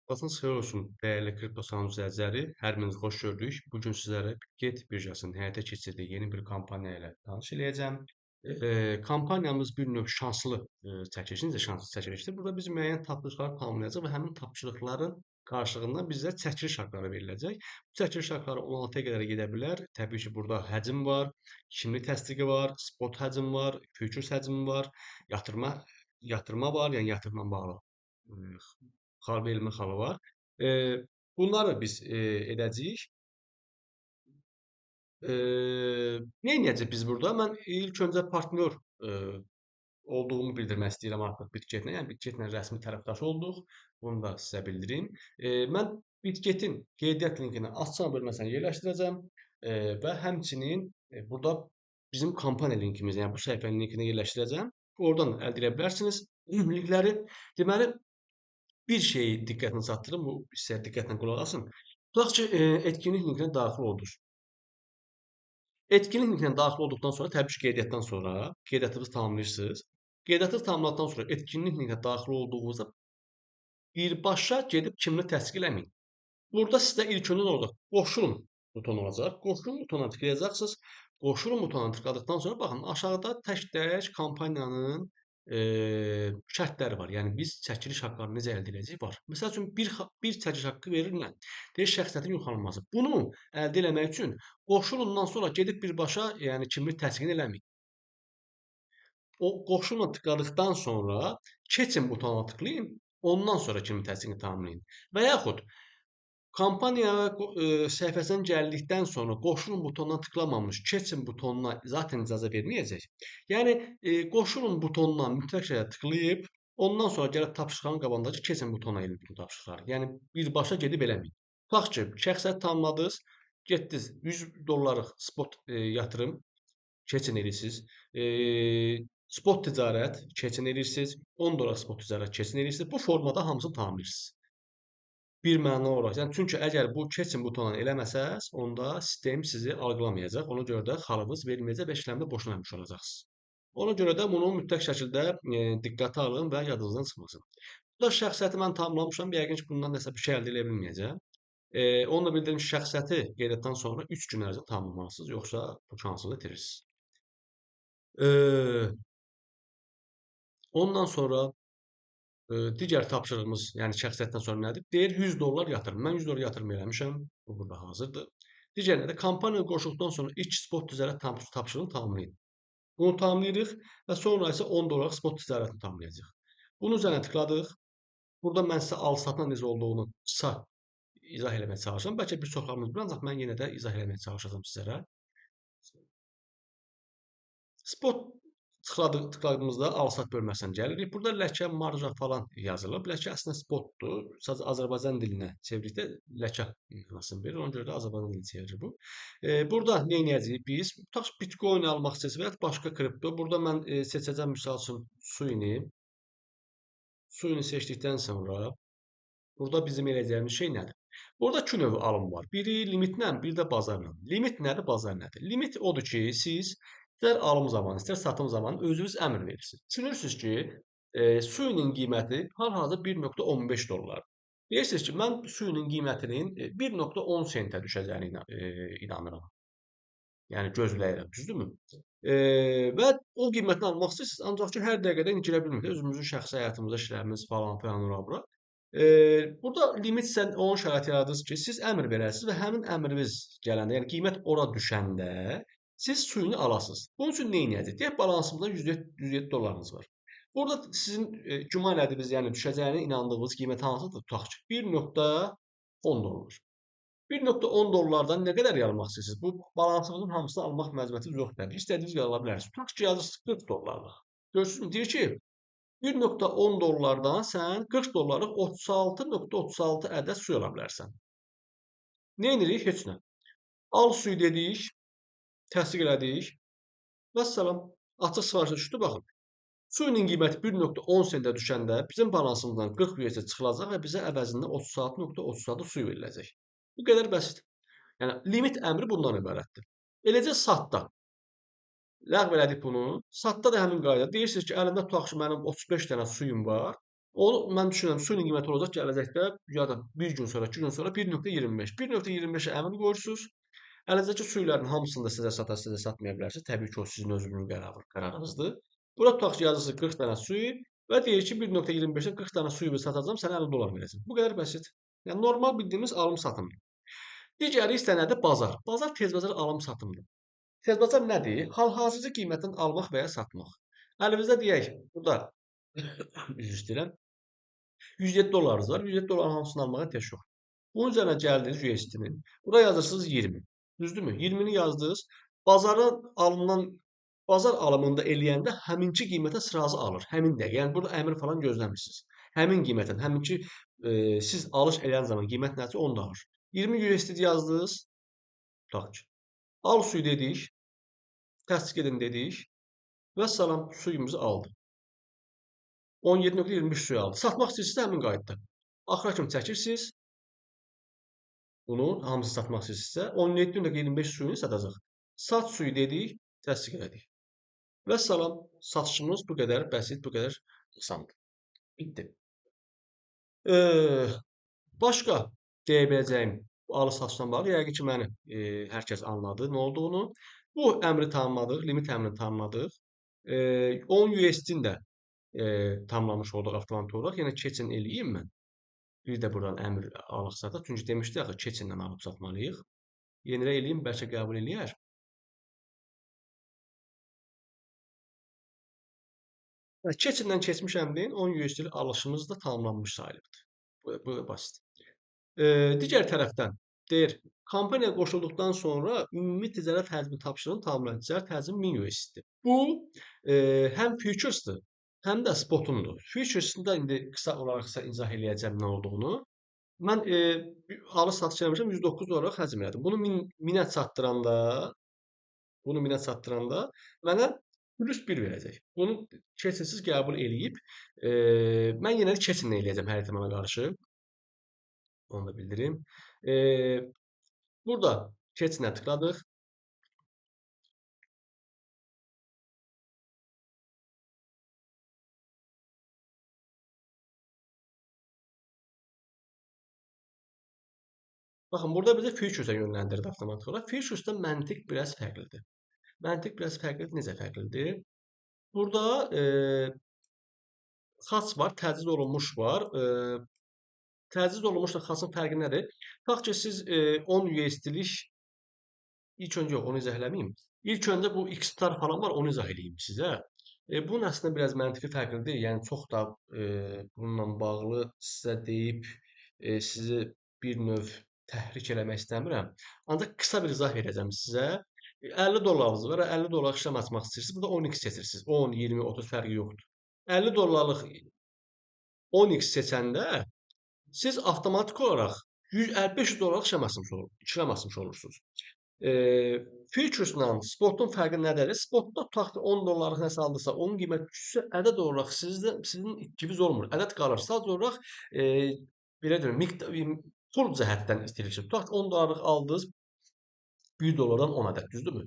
Vaxtınız xeyir olsun, dəyərli kripto salam izləyiciləri. Hər birinizi xoş gördük. Bu gün sizlərə Get birjasının həyata keçirdiyi yeni bir kampaniya ilə tanış eləyəcəm. Kampaniyamız bir növ şanslı çəkiliş, necə şanslı çəkilişdir? Burada biz müəyyən tapşırıqlar tamamlayacaq və həmin tapşırıqların qarşılığında bizə çəkiliş haqqları veriləcək. Bu çəkiliş haqqları 16-ya qədər gedə bilər. Təbii ki, burada həcm var, kimlik təsdiqi var, spot həcm var, futures həcmi var, yatırma yatırma var, yəni yatırımla bağlı xal verilmə xalı var. Bunları biz edəcəyik. Neyləyəcəyik biz burada? Mən ilk öncə partnyor olduğumu bildirmək istəyirəm artıq Bitgetlə. Yəni Bitgetlə rəsmi tərəfdaş olduq. Bunu da sizə bildirim. Mən Bitgetin qeydiyyat linkini açıqlama bölməsində yerləşdirəcəm və həmçinin burada bizim kampaniya linkimiz, yəni bu səhifənin linkini yerləşdirəcəm. Oradan əldə edə bilərsiniz linkləri. Deməli, bir şeyi diqqətinə çatdırım, bu hissəyə diqqətlə qulaq asın. Tutaq ki, etkinlik linkinə daxil oldunuz. Etkinlik linkinə daxil olduqdan sonra təbii ki, qeydiyyatdan sonra qeydiyyatınızı tamamlayırsınız. Qeydiyyatınızı tamamladıqdan sonra etkinlik linkinə daxil olduğunuzda birbaşa gedib kimlik təsdiq eləməyin. Burada sizdə ilk öncə nə olacaq? Qoşulun butonu olacaq. Qoşulun butonuna tıklayacaqsınız. Qoşulun butonuna tıkladıqdan sonra baxın, aşağıda tək-tək kampaniyanın şərtləri var. Yəni biz çəkiliş haqqını necə əldə edəcəyik var. Məsəl üçün bir çəkiliş haqqı verirlər. Deyir şəxsiyyətin yoxlanılması. Bunu əldə etmək üçün qoşulundan sonra gedib birbaşa, yəni kimlik təsdiqini eləməyin. O qoşuluna tıkladıqdan sonra keçin butonuna tıklayın. Ondan sonra kimlik təsdiqini tamamlayın. Və yaxud kampaniya səhifəsinə gəldikdən sonra qoşulun butonuna tıklamamış, keçin butonuna zaten icazə verməyəcək. Yəni qoşulun butonuna mütləq şəkildə tıklayıb, ondan sonra gəlib tapşırıqların qabağındakı keçin butonuna elin bu tapşırıqları. Yəni birbaşa gedib eləməyin. Tutaq ki, şəxsiyyət tanımadınız, getdiniz $100 spot yatırım keçin edirsiniz. Spot ticarət keçin edirsiniz. $10 spot ticarət keçin edirsiniz. Bu formada hamısını tamamlayırsınız. Bir mənalı olaraq. Yəni çünki əgər bu keçin butonunu eləməsəz, onda sistem sizi algılamayacaq. Ona görə də xalınız verilməyəcək və işləmdə boşuna eləmiş olacaqsınız. Ona görə də bunu mütləq şəkildə diqqətə alın və yadınızdan çıxmasın. Burada şəxsiyyəti mən tamamlamışam. Yəqin ki, bundan nəsə bir şey əldə edə bilməyəcəm. Onu da bildirim ki, şəxsiyyəti qeydiyyatdan sonra 3 gün ərzində tamamlamalısınız, yoxsa bu şansınızı itirirsiniz. Ondan sonra digər tapşırığımız, yəni şəxsiyyətdən sonra nədir? Deyir $100 yatırım. Mən $100 yatırım eləmişəm. Bu burada hazırdır. Digər nədir? Kampaniyaya qoşulduqdan sonra ilk spot ticarət tapşırığını tamamlayın. Bunu tamamlayırıq və sonra isə $10 spot ticarətini tamamlayacağıq. Bunun üzərinə tıkladıq. Burada mən sizə al-satın necə olduğunu qısa izah eləməyə çalışacağam. Bəlkə bir çoxlarınız bilir, ancaq mən yenə də izah eləməyə çalışacağam sizlərə. Spot tıkladığımızda al-sat bölməsinə gəlirik. Burada ləkə, marja falan yazılıb. Ləkə əslində spotdur. Sadəcə Azərbaycan dilinə çevirdikdə ləkə mənasını verir. Ona görə də Azərbaycan dilini çevirir bu. Burada nə edəcəyik biz? Tutaq ki, Bitcoin almaq istəsək və ya başqa kripto. Burada mən seçəcəm misal üçün Suni. Suni seçdikdən sonra burada bizim eləyəcəyimiz şey nədir? Burada iki növ alım var. Biri limitlə, biri də bazarla. Limit nədir, bazar nədir? Limit odur ki, siz İstər alım zamanı, istər satım zamanı özünüz əmr verirsiniz. Düşünürsünüz ki, suyunun qiyməti hal-hazırda $1.15. Deyirsiniz ki, mən suyunun qiymətinin 1.10 sentə düşəcəyini inanıram. Yəni gözləyirəm, düzdürmü? Və o qiymətini almaq istəyirsiniz, ancaq ki, hər dəqiqədən girə bilmirsiniz. Özümüzün şəxsi həyatımızda işlərimiz falan filan ora-bura. Burada limit sən onun şəraiti yaradırsınız ki, siz əmr verəsiniz və həmin əmriniz gələndə, yəni qiymət ora düşəndə siz suyunu alasınız. Bunun üçün nə edəcəyik? Deyək, balansımızda $107 var. Burada sizin güman ediniz, yəni düşəcəyinə inandığınız qiymət hansıdır? Tutaq ki, $1.10. $1.10-dan nə qədər almaq istəyirsiniz? Bu balansımızın hamısını almaq məcburiyyətiniz yoxdur. İstədiyiniz qədər ala bilərsiniz. Tutaq ki, yazırsınız $40. Görürsünüzmü? Deyir ki, $1.10-dan sən $40-lıq 36.36 ədəd su ala bilərsən. Nə edirik? Heç nə. Al suyu dedik. Təsdiq elədik. Vəssalam. Açıq sifarişə düşdü, baxın. Suyunun qiyməti 1.10 sentə düşəndə bizim balansımızdan 40 USD çıxılacaq və bizə əvəzində 36.36 suyu veriləcək. Bu qədər bəsit. Yəni limit əmri bundan ibarətdir. Eləcə satda. Ləğv elədik bunu. Satda da həmin qayda. Deyirsiniz ki, əlimdə tutaq ki, mənim 35 dənə suyum var. Onu mən düşünürəm suyun qiyməti olacaq gələcəkdə ya da bir gün sonra, 2 gün sonra 1.25. 1.25-ə əmin qoyursunuz. Əlinizdəki suyların hamısını da sizə satar, sizə satmaya bilərsiniz. Təbii ki, o sizin özünüzün qərarınızdır. Bura tutaq ki, yazırsınız 40 dənə suyu və deyir ki, 1.25-ə 40 dənə suyu satacağam, sənə 50 dollar verəcəm. Bu qədər bəsit. Yəni normal bildiyimiz alım-satımdır. Digəri isə nədir? Bazar. Bazar tez-bazar alım-satımdır. Tez-bazar nədir? Hal-hazırda qiymətdən almaq və ya satmaq. Əlimizdə deyək, burada üzr istəyirəm. 107 dollarınız var. 107 dolların hamısını almağa ehtiyac yox. Bunun üzərinə gəldiniz USD-nin. Bura yazırsınız 20. Düzdürmü? 20-ni yazdınız. Bazarın alınan bazar alımında eləyəndə həminki qiymətə sırazı alır. Həmin dəqiqə. Yəni burada əmr falan gözləmirsiniz. Həmin qiymətən, həminki siz alış eləyən zaman qiymət nədirsə onu da alır. 20 USD yazdınız. Tutaq ki. Al suyu dedik. Təsdiq edin dedik. Və salam suyumuzu aldı. 17.25 suyu aldı. Satmaq istəyirsinizsə həmin qaydada. Axıra kimi çəkirsiniz. Bunu hamısını satmaq istəyirsinizsə 17.25 suyunu satacaq. Sat suyu dedik, təsdiq elədik. Və salam, satışımız bu qədər bəsit, bu qədər asandır. Bitdi. Başqa deyə biləcəyim alış-satışla bağlı yəqin ki, məni hər kəs anladı nə olduğunu. Bu əmri tanımladıq, limit əmrini tanımladıq. 10 USD-ni də tamamlamış olduq avtomat olaraq. Yəni keçin eləyim mən. Bir də buradan əmr alıq-sataq. Çünki demişdik axı keçinlə alıb satmalıyıq. Yenə eləyim, bəlkə qəbul eləyər. Keçindən keçmiş əmrin 10 USD-lik alışımız da tamamlanmış sayılıbdır. Bu basit. Digər tərəfdən deyir, kompaniyaya qoşulduqdan sonra ümumi ticarət həcmi tapşırığının tamamlanan ticarət həcmi 1000 USD-dir. Bu həm futuresdir, həm də spotundur. Futures'ında indi qısa olaraq sizə izah eləyəcəm nə olduğunu. Mən alış-satış eləmişəm, 109 olaraq həcm elədim. Bunu 1000-ə çatdıranda mənə plus 1 verəcək. Bunu keçinsiz qəbul eləyib, mən yenə də keçinlə eləyəcəm hər ehtimala qarşı. Onu da bildirim. Burada keçinə tıkladıq. Baxın, burada bizi Futures'a yönləndirdi avtomatik olaraq. Futures'da məntiq biraz fərqlidir. Məntiq biraz fərqlidir. Necə fərqlidir? Burada xaç var, təciz olunmuş var. Təciz olunmuşla xaçın fərqi nədir? Tutaq ki, siz 10 USD-lik ilk öncə yox, onu izah eləməyim. İlk öncə bu X-lar falan var, onu izah eləyim sizə. Bunun əslində biraz məntiqi fərqlidir. Yəni çox da bununla bağlı sizə deyib sizi bir növ təhrik eləmək istəmirəm. Ancaq qısa bir izah verəcəm sizə. 50 dollarınız var, 50 dollar işlem açmaq istəyirsiniz. Burada 10x seçirsiniz. 10, 20, 30 fərqi yoxdur. 50 dollarlıq 10x seçəndə siz avtomatik olaraq 500 dollarlıq işlem açmış olursunuz. Futures'la spotun fərqi nədir? Spotda tutaq ki 10 dollarlıq nəsə aldısa, onun qiyməti düşsə, ədəd olaraq sizin itkiniz olmur. Ədəd qalır. Sadəcə olaraq belə deyim, pul cəhətdən itirilirsiniz. Tutaq ki 10 dollarlıq aldınız, 1 dollardan 10 ədəd, düzdürmü?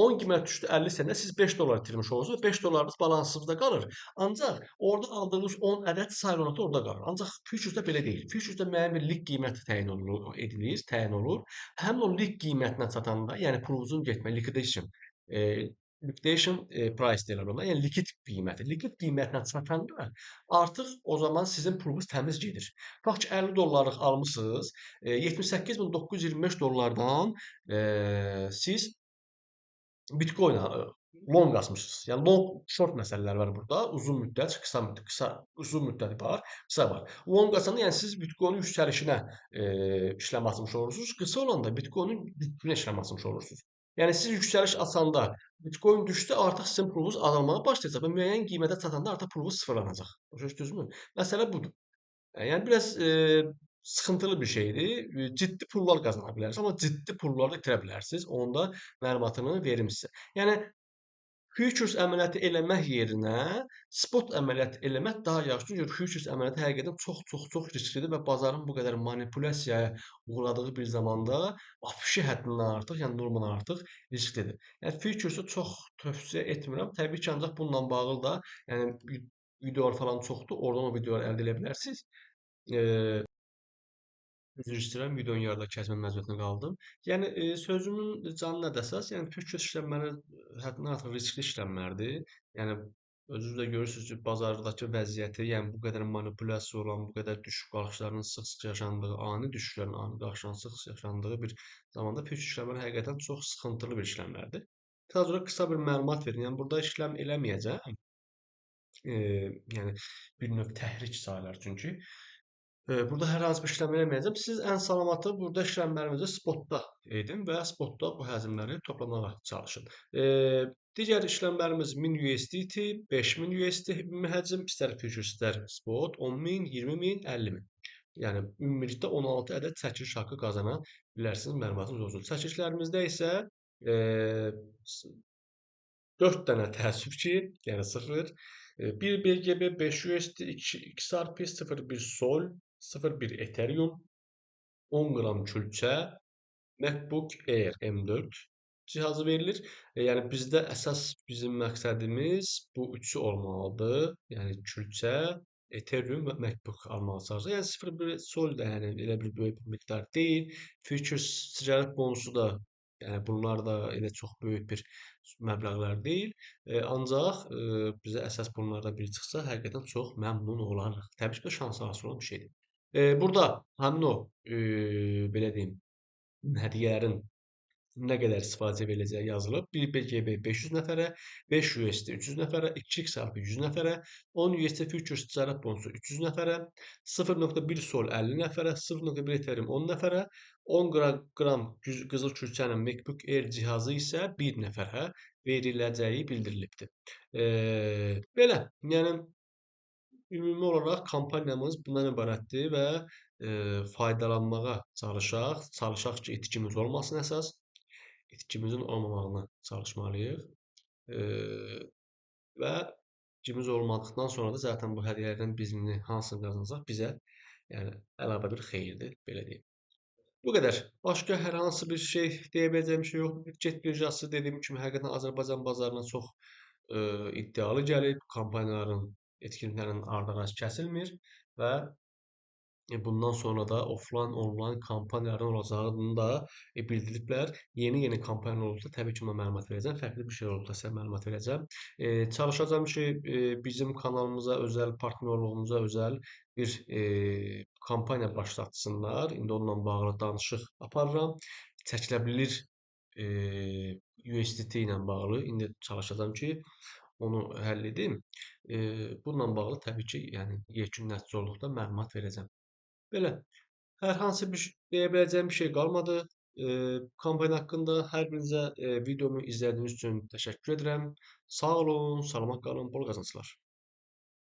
10 qiymət düşdü 50 sentə, siz 5 dollar itirmiş olursunuz. 5 dollarınız balansınızda qalır. Ancaq orada aldığınız 10 ədəd sayılanatı orada qalır. Ancaq Futures'da belə deyil. Futures'da müəyyən bir lik qiyməti təyin olur. Həmin o lik qiymətinə çatanda, yəni pulunuzun getmə, liquidation price deyirlər ona. Yəni likid qiyməti. Likid qiymətinə çatanda artıq o zaman sizin pulunuz təmiz gedir. Tutaq ki 50 dollarlıq almısınız, 78.925 dollardan siz Bitcoin long açmışsınız. Yəni long, short məsələlər var burada. Uzun müddət, uzun müddət var, qısa var. Long açanda yəni siz Bitcoin-un yüksəlişinə işləm açmış olursunuz. Qısa olanda Bitcoin-un düşüşünə işləm açmış olursunuz. Yəni siz yüksəliş açanda Bitcoin düşdü, artıq sizin pulunuz azalmağa başlayacaq və müəyyən qiymətə çatanda artıq pulunuz sıfırlanacaq. Başa düşdünüzmü? Məsələ budur. Yəni biraz sıxıntılı bir şeydir. Ciddi pullar qazana bilərsiniz, amma ciddi pulları itirə bilərsiniz. Onun da məlumatını verim sizə. Yəni Futures əməliyyatı eləmək yerinə spot əməliyyatı eləmək daha yaxşıdır. Çünki Futures əməliyyatı həqiqətən çox risklidir və bazarın bu qədər manipulyasiyaya uğradığı bir zamanda vəhşi həddindən artıq, yəni normadan artıq risklidir. Yəni Futures'ı çox tövsiyə etmirəm. Təbii ki, ancaq bununla bağlı da yəni videolar falan çoxdur. Oradan o videoları əldə edə bilərsiniz. Eee Üzr istəyirəm, videonun yarıda kəsmə məcburiyyətində qaldım. Yəni, sözümün canı nədir əsas? Yəni, pürküz işlənmələri həddindən artıq riskli işlənmələrdir. Yəni, özünüz də görürsünüz ki, bazardakı vəziyyəti, yəni bu qədər manipulyasiya olan, bu qədər düşüş qalxışların sıx-sıx yaşandığı, ani düşüşlərin, ani qalxışların sıx-sıx yaşandığı bir zamanda pürküz işləmələri həqiqətən çox sıxıntılı bir işləmlərdir. Sadəcə qısa bir məlumat verim. Yəni, burada işləm eləməyəcəm. Yəni bir növ təhrik sayılır çünki. Burada hər hansı bir işlem eləməyəcəm. Siz ən salamatı burada işləmlərinizi spotda edin və spotda bu həcmləri toplamağa çalışın. Digər işləmlərimiz 1000 USDT, 5000 USDT həcm, istər future, istər spot, 10.000, 20.000, 50.000. Yəni ümumilikdə 16 ədəd çəkiliş haqqı qazana bilərsiniz. Məlumatınız olsun. Çəkilişlərimizdə isə eee 4 dənə təəssüf ki, yəni 0, 1 BGB, 5 USD, 2 XRP, 0.1 Sol, 0.1 Ethereum, 10 qram külçə, MacBook Air M4 cihazı verilir. Yəni bizdə əsas bizim məqsədimiz bu üçü olmalıdır. Yəni külçə, Ethereum və MacBook almağa çalışırıq. Yəni 0.1 Sol da yəni elə bir böyük bir miqdar deyil. Futures ticarət bonusu da yəni bunlar da elə çox böyük bir məbləğlər deyil. Ancaq bizə əsas bunlardan biri çıxsa həqiqətən çox məmnun olarıq. Təbii ki, şansa asılı olan bir şeydir. Burada həmin o belə deyim, hədiyyələrin nə qədər istifadəçi veriləcəyi yazılıb. 1 BGB 500 nəfərə, 5 USD 300 nəfərə, 2 XRP 100 nəfərə, 10 USD Futures ticarət bonusu 300 nəfərə, 0.1 Sol 50 nəfərə, 0.1 Ethereum 10 nəfərə, 10 qram qızıl külçənin MacBook Air cihazı isə 1 nəfərə veriləcəyi bildirilibdir. Belə, yəni ümumi olaraq kampaniyamız bundan ibarətdir və faydalanmağa çalışaq. Çalışaq ki, itkimiz olmasın əsas. İtkimizin olmamağına çalışmalıyıq. Və itkimiz olmadıqdan sonra da zaten bu hədiyyələrdən birini hansını qazanacaq bizə yəni əlavə bir xeyirdir, belə deyim. Bu qədər. Başqa hər hansı bir şey deyə biləcəyim şey yoxdur. Get birjası dediyim kimi həqiqətən Azərbaycan bazarına çox iddialı gəlib. Kampaniyaların, etkinliklərin ardı-arası kəsilmir və bundan sonra da offlayn, onlayn kampaniyaların olacağını da bildiriblər. Yeni kampaniyalar olduqda təbii ki, mən məlumat verəcəm. Fərqli bir şey olduqda sizə məlumat verəcəm. Çalışacağam ki, bizim kanalımıza özəl, partnyorluğumuza özəl bir kampaniya başlatsınlar. İndi onunla bağlı danışıq aparıram. Çəkilə bilir USDT ilə bağlı. İndi çalışacağam ki, onu həll edim. Bununla bağlı təbii ki, yəni yekun nəticə olduqda məlumat verəcəm. Belə. Hər hansı bir deyə biləcəyim bir şey qalmadı. Kampaniya haqqında hər birinizə videomu izlədiyiniz üçün təşəkkür edirəm. Sağ olun, salamat qalın, bol qazanclar.